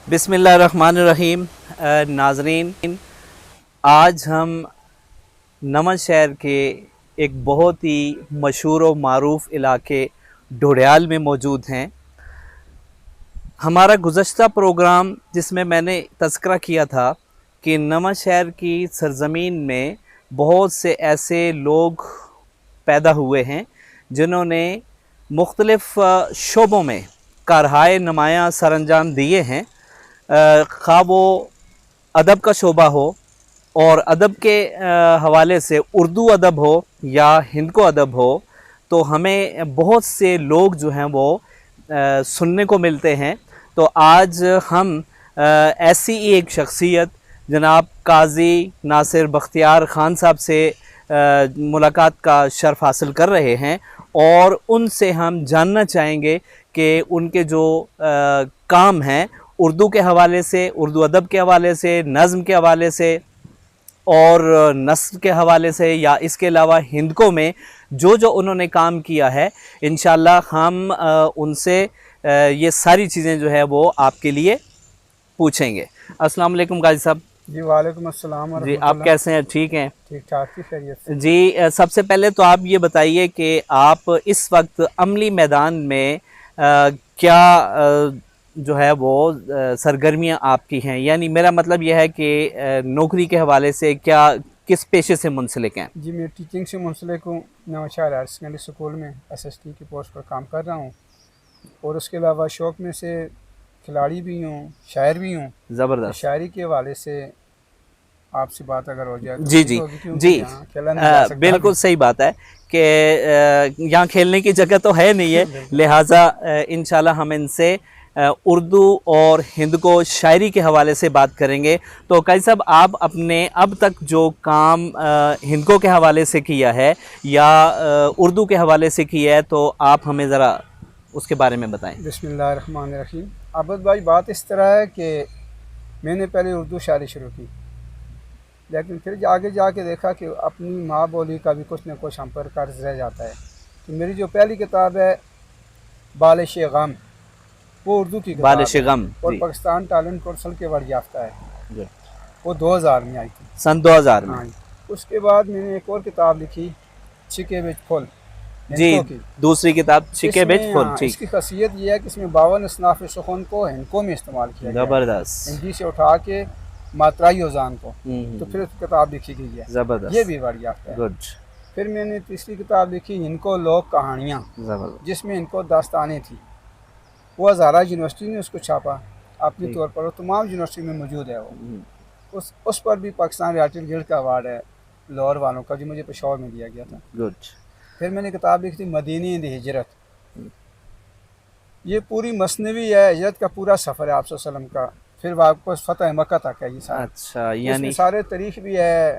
बिस्मिल्लाहिर्रहमानिर्रहीम। नाज़रीन, आज हम नमन शहर के एक बहुत ही मशहूर व मारूफ़ इलाके ढोडियाल में मौजूद हैं। हमारा गुज़श्ता प्रोग्राम जिसमें मैंने तज़किरा किया था कि नमन शहर की सरज़मीन में बहुत से ऐसे लोग पैदा हुए हैं जिन्होंने मुख्तलिफ़ शोबों में कारहाए नुमायाँ सरअंजाम दिए हैं। ख़्वाह वो अदब का शोबा हो और अदब के हवाले से उर्दू अदब हो या हिंद को अदब हो, तो हमें बहुत से लोग जो हैं वो सुनने को मिलते हैं। तो आज हम ऐसी ही एक शख्सियत जनाब काज़ी नासिर बख्तियार ख़ान साहब से मुलाकात का शर्फ़ हासिल कर रहे हैं और उनसे हम जानना चाहेंगे कि उनके जो काम हैं उर्दू के हवाले से, उर्दू अदब के हवाले से, नज़्म के हवाले से और नस्र के हवाले से या इसके अलावा हिंदकों में जो जो उन्होंने काम किया है, इंशाअल्लाह हम उनसे ये सारी चीज़ें जो है वो आपके लिए पूछेंगे। अस्सलाम वालेकुम काजी साहब। जी वालेकुम अस्सलाम। जी, आप कैसे हैं? ठीक हैं? ठीक ठाक की खैरियत से। जी, सबसे पहले तो आप ये बताइए कि आप इस वक्त अमली मैदान में क्या जो है वो सरगर्मियाँ आपकी हैं, यानी मेरा मतलब यह है कि नौकरी के हवाले से क्या किस पेशे से मुंसलिक हैं? जी मैं टीचिंग से मुंसलिक हूँ। नवाशहर हायर सेकेंडरी स्कूल में एसएसटी की पोस्ट पर काम कर रहा हूँ और उसके अलावा शौक़ में से खिलाड़ी भी हूँ, शायर भी हूँ। ज़बरदस्त। शायरी के हवाले से आपसे बात अगर हो जाए तो जी जी जी, बिल्कुल सही बात है कि यहाँ खेलने की जगह तो है नहीं है, लिहाजा इंशाल्लाह हम इनसे उर्दू और हिंद को शायरी के हवाले से बात करेंगे। तो काजी साहब, आप अपने अब तक जो काम हिंदकों के हवाले से किया है या उर्दू के हवाले से किया है, तो आप हमें ज़रा उसके बारे में बताएं। बिस्मिल्लाहिर्रहमानिर्रहीम। आबद भाई, बात इस तरह है कि मैंने पहले उर्दू शायरी शुरू की, लेकिन फिर आगे जाके देखा कि अपनी माँ बोली का भी कुछ न कुछ हम पर कर्ज रह जाता है। तो मेरी जो पहली किताब है बालिश गम, वो उर्दू की किताब बालिश गम और पाकिस्तान टैलेंट कौंसिल के अवार्ड याफ्ता है। वो 2000 में आई थी, सन 2000 में। हाँ। उसके बाद मैंने एक और किताब लिखी, छिके बिच फुल जी, दूसरी किताब छिके बिच फुल। इसकी खासियत ये है कि इसमें 52 असनाफ़ सुखन को हिंदकों में इस्तेमाल किया गया। ज़बरदस्त। हिंदी से उठा के मात्राई ओजान को, तो फिर किताब लिखी गई है। ज़बरदस्त, ये भी अवार्ड याफ्ता है। गुड। फिर मैंने तीसरी किताब लिखी इनको लोक कहानियाँ, जिसमें इनको दास्तानें थी। वो हज़ारा यूनिवर्सिटी ने उसको छापा अपने तौर पर, और तमाम यूनिवर्सिटी में मौजूद है वो। उस पर भी पाकिस्तान रियाटिल गिल्ड का अवार्ड है लाहौर वालों का, जो मुझे पेशावर में दिया गया था। गुड। फिर मैंने किताब लिखी थी मदीने दी हिजरत। ये पूरी मसनवी है, हिजरत का पूरा सफ़र है आप सल्लम का, फिर वापस फतह मक्का तक है ये सारा। अच्छा, यानी सारे तारीख भी है,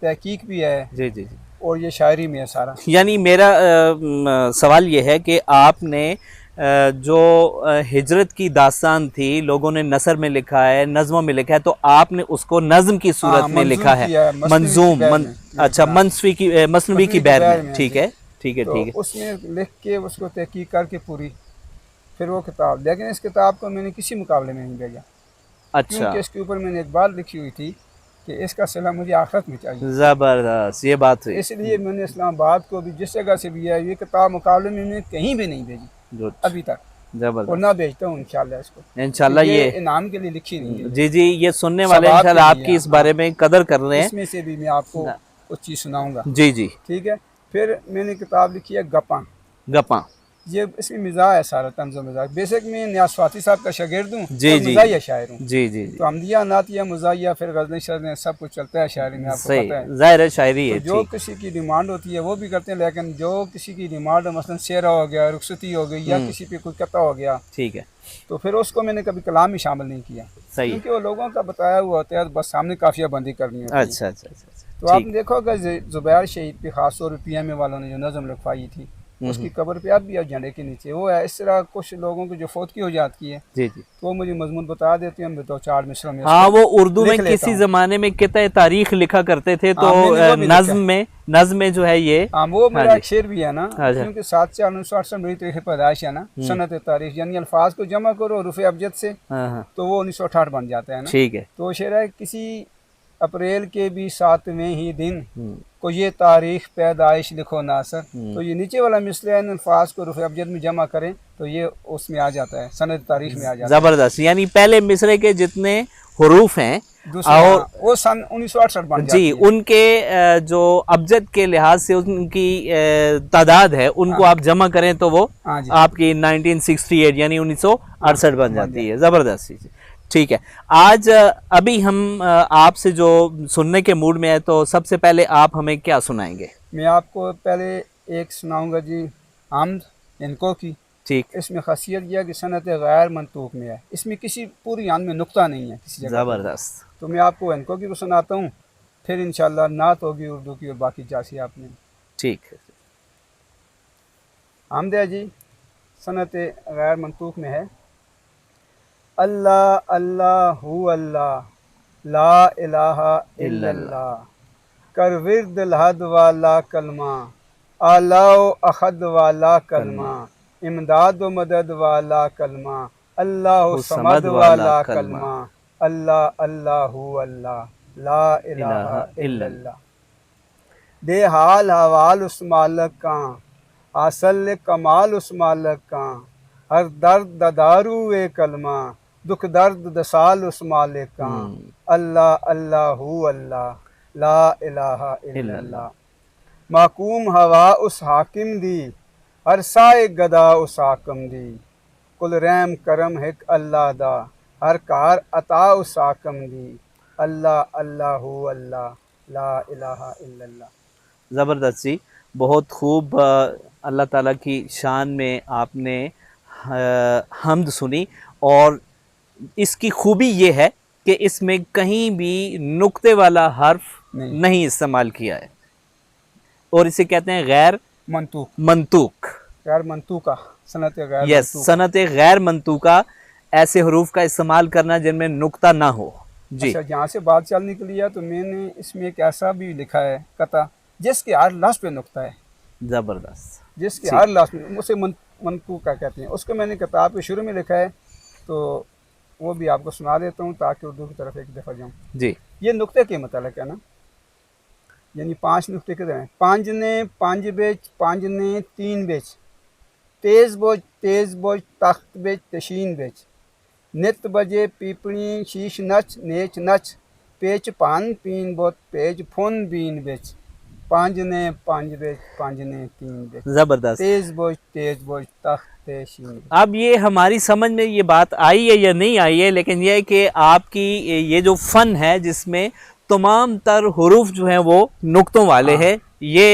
तहकीक भी है। जी जी जी, और ये शायरी में है सारा। यानी मेरा सवाल ये है कि आपने जो हिजरत की दास्तान थी, लोगों ने नसर में लिखा है, नज़्मों में लिखा है, तो आपने उसको नज़्म की सूरत में लिखा है, मंजूम अच्छा, मसनवी की बैर में। ठीक है ठीक है ठीक है। उसमें लिख के उसको तहकीक करके पूरी, फिर वो किताब। लेकिन इस किताब को मैंने किसी मुकाबले में नहीं भेजा। अच्छा, क्योंकि इसके ऊपर मैंने एक बात लिखी हुई थी कि इसका सिला मुझे आखिरत में चाहिए। ज़बरदस्त, ये बात है। इसलिए मैंने इस्लामाबाद को भी, जिस जगह से भी है, ये किताब मुकाबले में मैंने कहीं भी नहीं भेजी अभी तक, और ना भेजता हूँ इंशाल्लाह। इसको इंशाल्लाह ये इनाम के लिए लिखी नहीं है। जी जी, ये सुनने वाले इंशाल्लाह आपकी इस बारे में कदर कर रहे हैं। इसमें से भी मैं आपको कुछ चीज़ सुनाऊंगा। जी जी, ठीक है। फिर मैंने किताब लिखी है गप्पा। गप्पा, ये इसमें मिजाज है सारा, तंज़ो मिजाज। बेशक मैं नियाज़ फाती साहब का शागिर्द हूँ, जी जी, मिजाजिया शायर हूँ। जी जी, तो अमदिया नातिया मुजाहिया, फिर गज़लें शज़लें सब कुछ चलता है शायरी में, आपको पता है। ज़ाहिर है शायरी है। तो जो किसी की डिमांड होती है वो भी करते हैं, लेकिन जो किसी की डिमांड मसलन शेरा हो गया, रुखसती हो गई, या किसी पे कोई कता हो गया, ठीक है, तो फिर उसको मैंने कभी कलाम में शामिल नहीं किया। सही, क्योंकि वो लोगों का बताया हुआ होता है, बस सामने काफिया बंदी करनी होती है। अच्छा अच्छा अच्छा। तो आपने देखा होगा ज़ुबैर शहीद पे खास तौर पर PMA वालों ने जो नज़म लिखवाई थी, उसकी कब्र पे अब भी झंडे के नीचे वो है। इस तरह कुछ लोगों की जो फौतगी हो जाती है जी जी। तो वो मुझे मजमून बता देते हैं, मैं 2-4 मिसरों में हाँ, उसको वो उर्दू में लिख लेता किसी हूँ। जमाने में किताब तारीख लिखा करते थे, तो हाँ, मैंने वो भी लिखा है। नज्म में जो है ये। हाँ, वो हाँ मेरा जी। एक शेर भी है ना, अच्छा। क्योंकि 7/4/1968 मेरी तारीख पैदाइश है ना, सनत तारीख, यानी अल्फाज को जमा करो रुफ़े अबजद से हाँ हाँ। तो वो 1968 बन जाता है ना। ठीक है। तो वो शेर है, किसी अप्रैल के भी 7वें ही दिन हम्म, को ये तारीख पैदाइश लिखो नासर। हम्म। तो ये नीचे वाला मिसरा है, इन अल्फाज को रुफ़े अबजद में जमा करें तो ये उसमें आ जाता है, सनत तारीख में आ जाता है। जबरदस्त, यानी पहले मिसरे के जितने हरूफ हैं दूसरा और वो सन 1968 बन जाती जी, है। उनके जो अबजद के लिहाज से उनकी तादाद है, उनको आप जमा करें तो वो हाँ जी, आपकी 1968 यानी 1968 बन बन जाती है। ज़बरदस्त चीज़। ठीक है। आज अभी हम आपसे जो सुनने के मूड में है, तो सबसे पहले आप हमें क्या सुनाएंगे? मैं आपको पहले एक सुनाऊंगा जी, आमद इनको की। ठीक। इसमें खासियत यह है कि सनत गैर मंतूक में है, इसमें किसी पूरी आन में नुक्ता नहीं है किसी जगह पर। ज़बरदस्त। तो मैं आपको इनको की को सुनाता हूँ, फिर इंशाल्लाह नात होगी उर्दू की और बाकी जासी आपने। ठीक है। आमद है जी, सनत गैर मंतूक में है। अल्लाह अल्लाह हु अल्लाह, ला इलाहा इल्लल्लाह, कर विर्द लहद वाला कलमा, आलाओ अहद वाला कलमा, इमदाद व मदद वाला कलमा, अल्लाह समद वाला कलमा, अल्लाह अल्लाह हु अल्लाह, ला इलाहा इल्लल्लाह। दे हाल हवाल उस मालक का, आसल कमाल उस मालक का, हर दर्द ददारू ए कलमा, दुख दर्द दसाल उस मालिक का, अल्लाह अल्लाह हु अल्लाह, ला इलाहा इल्लल्लाह। माकूम हवा उस हाकिम दी, अरसाए गदा उस हाकम दी, कुल रैम करम हिक अल्लाह दा, हर कार अता उस हाकम दी, अल्लाह अल्लाह हु अल्लाह, ला इलाहा इल्लल्लाह। ज़बरदस्त जी, बहुत खूब। अल्लाह ताला की शान में आपने हम्द सुनी, और इसकी खूबी ये है कि इसमें कहीं भी नुक्ते वाला हर्फ नहीं इस्तेमाल किया है, और इसे कहते हैं गैर मंतूक। मंतूक। गैर मंतूका, सनत गैर यस, मंतूका। सनत गैर मंतूका, ऐसे हरूफ का इस्तेमाल करना जिनमें नुक्ता ना हो। जी। अच्छा, जहाँ से बात चल निकली है तो मैंने इसमें एक ऐसा भी लिखा है कता, जिसके हर लास्ट पे नुक्ता है, ज़बरदस्त। जिसके हर लास्ट में, उसे मंतूका कहते हैं। उसको मैंने किताब के शुरू में लिखा है, तो वो भी आपको सुना देता हूँ ताकि उर्दू की तरफ एक दफ़ा जाऊँ। जी। ये नुक्ते के मतलब है ना, यानी 5 नुक्ते किधर हैं? पांच ने पांच बेच, पांच ने 3 बेच, तेज बोझ तख्त बेच, तशीन बेच, नित बजे पीपणी शीश नच, नेच नच, पेच पान पीन बोत, पेज फुन बीन बेच, पांच ने पांच बेच, पांच ने 3 बेच, ज़बरदस्त। तेज बोझ तख्त तशीन। अब ये हमारी समझ में ये बात आई है या नहीं आई है, लेकिन यह है कि आपकी ये जो फ़न है जिसमें तमाम तर हुरूफ जो हैं वो नुक्तों वाले हैं, ये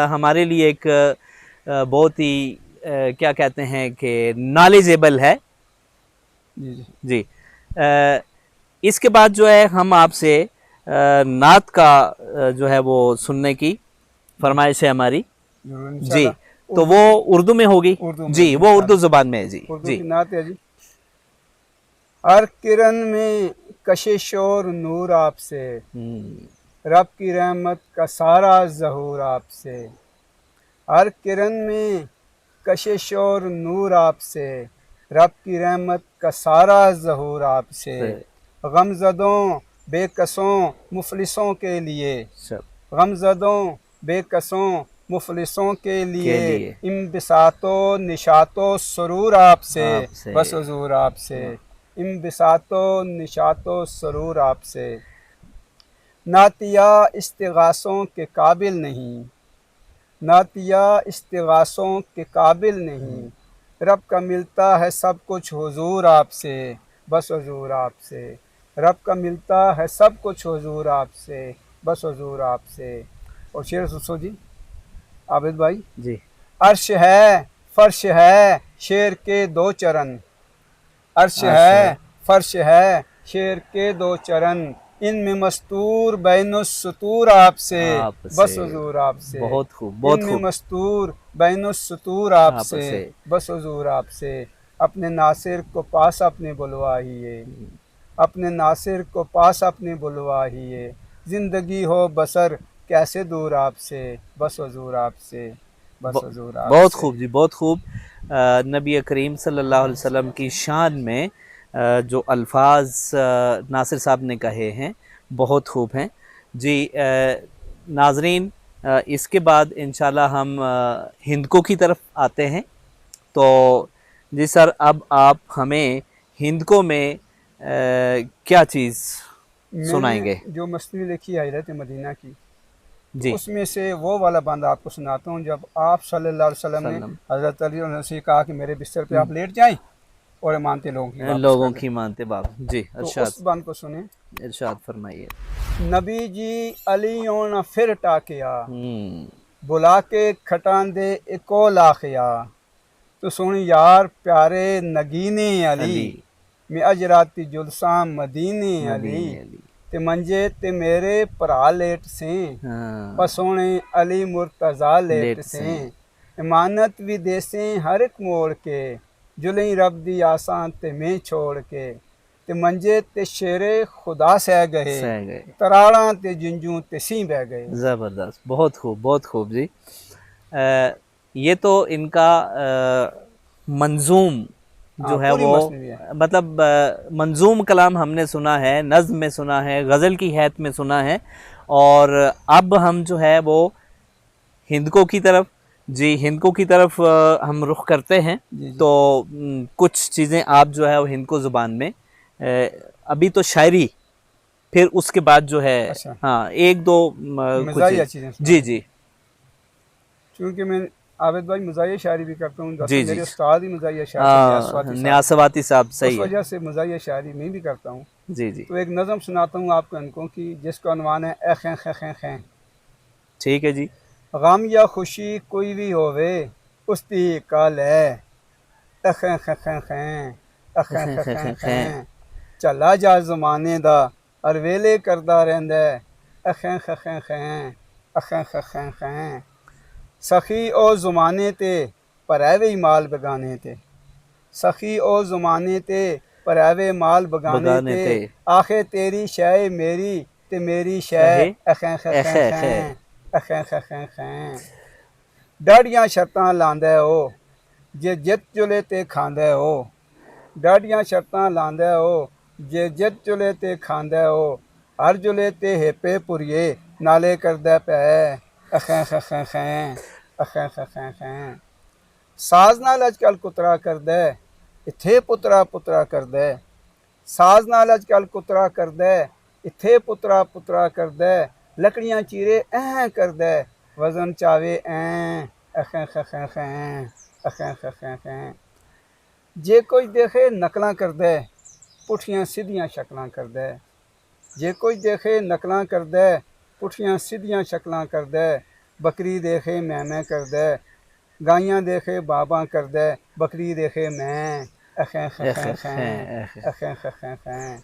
हमारे लिए एक बहुत ही क्या कहते हैं कि नॉलेजेबल है। जी जी जी। इसके बाद जो है हम आपसे नात का जो है वो सुनने की फरमाइश है हमारी। जरूर जी, इंशाल्लाह। तो वो उर्दू में होगी। उर्दू में जी, वो उर्दू ज़ुबान में है। जी उर्दू जी। की नात है जी। हर किरण में कशिश और नूर आपसे, रब की रहमत का सारा ज़हूर आपसे, हर किरण में कशिश और नूर आपसे, रब की रहमत का सारा ज़हूर आपसे, गमज़दों बेकसों मुफलिसों के लिए, गमज़दों बेकसों मुफलिसों के लिए, इम्बिसातो निशातो सरूर आपसे, बस हुजूर आपसे, इम्बिसातो निशातो सरूर आपसे। नातिया इस्तिगासों के काबिल नहीं, नातिया इस्तिगासों के काबिल नहीं, रब का मिलता है सब कुछ हुजूर आपसे, बस हुजूर आपसे, रब का मिलता है सब कुछ हुजूर आपसे, बस हुजूर आपसे। और शेर सुसो जी आबिद भाई जी। अर्श है फर्श है शेर के 2 चरण, अर्श है फर्श है शेर के 2 चरण, इनमें मस्तूर बैनुस्सतूर आपसे, आपसे। बस हुजूर आपसे। बहुत खूब, बहुत इनमें खूब। मस्तूर बैनुस्सतूर आपसे, आपसे। बस हुजूर आपसे। अपने नासिर को पास अपने बुलवाइए, अपने नासिर को पास अपने बुलवाइए। ज़िंदगी हो बसर कैसे दूर आपसे, बस हुजूर आपसे, बस हुजूर बहुत आपसे। खूब जी, बहुत खूब। नबी करीम सल्लल्लाहु अलैहि वसल्लम की शान में जो अल्फाज नासिर साहब ने कहे हैं बहुत खूब हैं जी। नाजरीन, इसके बाद इंशाल्लाह हम हिंदको की तरफ आते हैं। तो जी सर, अब आप हमें हिंदको में क्या चीज़ मैंने सुनाएंगे? जो मसनवी लिखी है हजरत मदीना की, तो जी। उसमें से वो वाला बंद आपको सुनाता हूँ जब आप सल्लल्लाहु अलैहि वसल्लम ने सल्लम। हज़रत अली से कहा कि मेरे बिस्तर पे आप लेट जाएं और मानते लोगों की वापस कर लोगों दें। की मानते बाप जी, तो इरशाद, उस बंद को सुने। इरशाद फरमाइए। नबी जी अलियों न फिर टाकिया, हम्म। बुला के खटान दे इको लाखिया। तो सुन यार प्यारे नगीने अली, अली। मैं अजराती जुलसा मदीने अली। मदीने अली। ते मंजे ते मेरे भरा लेट से, पर हाँ। सोने अली मुर्तज़ा लेट लेट से। से। इमानत भी देसे हर एक मोड़ के, जुलई रब दी आसान ते में छोड़ के। ते मंजे ते शेरे खुदा सह गए, सह गए। तराड़ा ते जिंजू ते सी बह गए। ज़बरदस्त, बहुत खूब, बहुत खूब जी। ये तो इनका मंजूम जो हाँ, है पूरी वो, मसनवी है। मतलब मंजूम कलाम हमने सुना है, नज़्म में सुना है, गज़ल की हैत में सुना है। और अब हम जो है वो हिंदको की तरफ, जी हिंदको की तरफ हम रुख करते हैं। जी जी। तो कुछ चीज़ें आप जो है वो हिंदको ज़ुबान में, अभी तो शायरी, फिर उसके बाद जो है, अच्छा, हाँ एक दो कुछ। मज़ाहिया चीज़ें सुना जी दें। जी। चूँकि मैं आबिद भाई मज़ाहिया शायरी भी करता हूँ, दरअसल जी जी। मेरे उस्ताद ही मज़ाहिया शायर थे न्यासवाती साहब। न्यासवाती साहब, उस सही है। वजह से मज़ाहिया शायरी मैं भी करता हूँ। जी जी। तो एक नज़म सुनाता हूँ आपको इनको की, जिसका उन्वान है ए खें खें खें खें। ठीक है जी। गम या खुशी कोई भी होवे उसकी कल है, ए खें खें खें खें, ए खें खें खें खें। चला जा ज़माने दा हर वेले करदा रहिंदा है, ए खें खें खें खें, ए खें खें खें खें। सखी ओ ज़माने ते परैवे माल बगाने ते, सखी ओ ज़माने ते परैवे माल बगाने बगाने ते। थे। आखे तेरी शय मेरी ते मेरी शय शहे। अखें खखें एखे खे। खें, अखें खखें खें। डाढ़ियां शर्तां लांदा है ओ, जे जित चुले ते खांदा है ओ। डाढ़ियां शर्तां लांदा है ओ, जे जित चुले ते खांदा है ओ। हर जुले ते हेपे पुरिये नाले करदा पै, अखें खखें खें, अखें खखें खें। साज नाल अजकल कुतरा करदा है, इत्थे पुतरा पुतरा करदा है। साज नाल अजकल कुतरा करदा है, इत्थे पुतरा पुतरा करदा है। लकड़ियां चीरे ऐं करदा है, वजन चावे ऐं, अखें खखें खें, अखें खखें खें। जे कोई देखे नकलां करदा है, पुठियां सीधियां शक्लां करदा है। जे कोई देखे नकलां करदा है, पुठियां सीधियां शक्लां करदा है। बकरी देखे मैं करदा है, गाइयां देखे बाबा करदा है। बकरी देखे मैं, अखें खखें एखे खे। खें, एखे। अखें खखें खें।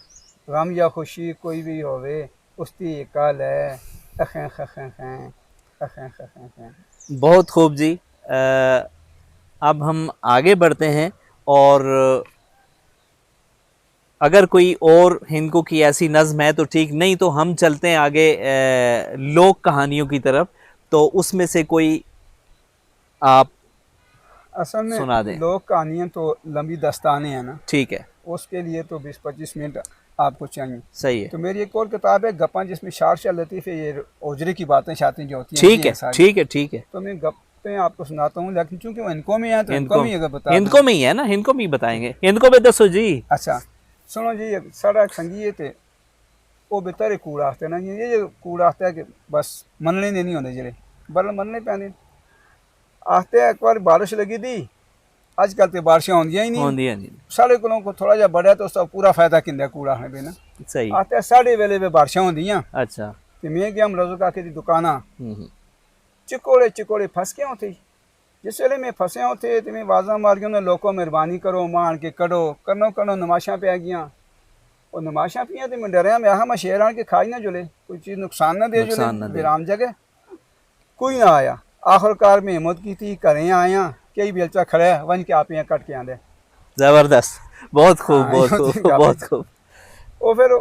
गम या खुशी कोई भी होवे उसकी कल है, अखें खखें खें, अखें खखें खें। बहुत खूब जी। अब हम आगे बढ़ते हैं, और अगर कोई और हिंदको की ऐसी नज़्म है तो ठीक, नहीं तो हम चलते हैं आगे लोक कहानियों की तरफ। तो उसमें से कोई आप असल में सुना दें। लोक कहानियाँ तो लंबी दस्तानें हैं ना, ठीक है। उसके लिए तो 20-25 मिनट आपको चाहिए। सही है। तो मेरी एक और किताब है गप्पा, जिसमें शार शाह लतीफ़ है, ये ओजरे की बातें शातें जो होती हैं ये ठीक है, हैं सारी। ठीक है, ठीक है। तो मैं गप्पे आपको सुनाता हूँ, लेकिन चूंकि वो इनको में है तो इनको इनको, में ही अगर बता दूँ। इनको में ही है ना, इनको में ही बताएंगे, इनको में दसो जी। अच्छा सुनो जी, साढ़ा एक संगी थे, वो बेहतर कूड़ आखते ना जी, ये कूड़ आखता है कि बस मनने दे नहीं होंगे जेह्ड़े, बल मनने पैने। आखते एक बार बारिश लगी थी, अजकल तो बारिशां होंदियां ही नहीं। होंदी है नहीं। साढ़े को थोड़ा जहा बड़ा तो उसका पूरा फायदा किंदा कूड़ आखने पे ना। सही। आखते साढ़े वेले में बारिशां होंदियां, अच्छा। ते मैं गया मरजू काके दी दुकाना, हम्म। चिकोड़े चिकोड़े फस गया थे। जिस वेले में फसे थे तो मैं आवाज़ा मारिया, उन्हें लोगों मेहरबानी करो, मां आन के कढ़ो, कनो कनो नमाशा पै गया। और नमाशा पिया तो मैं डरिया मैं आहा मैं शेर आन के खाई ना जुले कोई चीज़ नुकसान ना दे जुले विराम जगह कोई ना आया। आखिरकार में हिम्मत की थी घरें आया कई बेलचा खड़ा है वन के आप यहाँ कट के आंदे। जबरदस्त, बहुत खूब, हाँ, बहुत खूब, बहुत खूब। वो फिर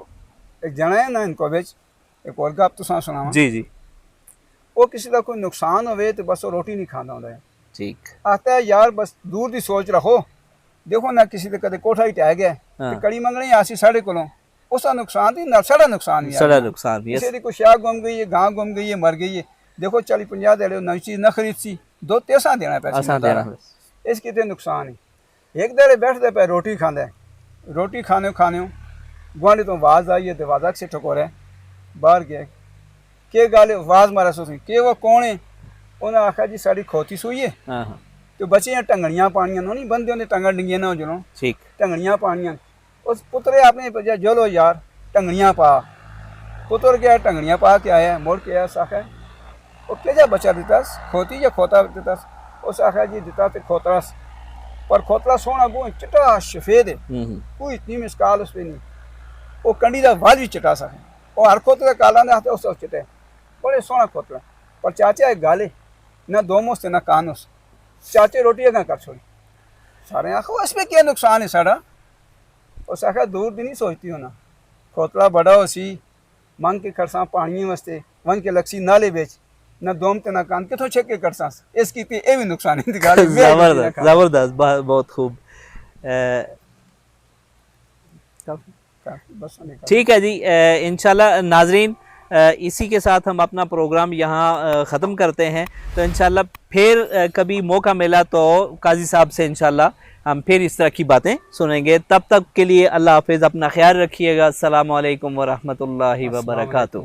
एक जना है ना इनको बेच एक और गप तो सुनावा जी जी वो किसी का कोई नुकसान होवे तो बस वो रोटी नहीं खाना होता है। ठीक। आता है यार बस दूर दी सोच रखो देखो ना किसी ने कदे कोठा ही टह गया हाँ। ते कड़ी मंगनी आसी साढ़े कोलों उसका नुकसान थी ना साढ़ा नुकसान भी साढ़ा नुकसान भी, किसी की कुछ शाह गुम गई है गां गुम गई है मर गई है देखो 40-50 देड़े नई चीज़ न खरीद सी 2-3 देना आसान देना है। पैसे इसके ते नुकसान है। एक देड़े बैठते पे रोटी खांदा रोटी खाने गुआढ़ी तो आवाज़ आई है दरवाजा से ठकोरे बाहर गया के गाल आवाज़ मारा सोची के वो कौन है उन्हें आखा जी साड़ी खोती सुई है हाँ हाँ तो बच्चे टंगड़ियाँ पानियां नहीं बंदे उन्हें टंगड़ डिंगियां ना जो ठीक। टंगड़ियाँ पानियां उस पुतरे आपने बजा जलो यार टंगड़ियाँ पा पुत्र गया टंगड़ियाँ पा के आया मुड़ के आया साखा वो क्या बचा देता खोती या खोता देता उस आखा जी देता तो खोतरा पर खोतरा सोना गो चिटा सफेद है कोई इतनी मिसकाल उस पर नहीं वो कंडी का वाल भी चिटा सा है वो हर खोतरा काला ने उस चिटे बड़े सोना खोतरा पर चाचा एक गाले ना दो मुस्त ना कानूस चाचे रोटी अगर कर छोड़ी सारे आखो इसमें क्या नुकसान है साड़ा उस आखा दूर भी नहीं सोचती हो ना खोतरा बड़ा हो सी मांग के खरसा पानी वास्ते वन के लक्सी नाले बेच ना दोम ते ना कान किथों छेक के करसा इसकी ये भी नुकसान है जबरदस्त जबरदस्त, बहुत खूब। ठीक है जी, इंशाल्लाह नाजरीन इसी के साथ हम अपना प्रोग्राम यहाँ ख़त्म करते हैं। तो इंशाल्लाह फिर कभी मौका मिला तो काजी साहब से इंशाल्लाह हम फिर इस तरह की बातें सुनेंगे। तब तक के लिए अल्लाह हाफिज़, अपना ख्याल रखिएगा। अस्सलामु अलैकुम व रहमतुल्लाहि व बरकातुहू।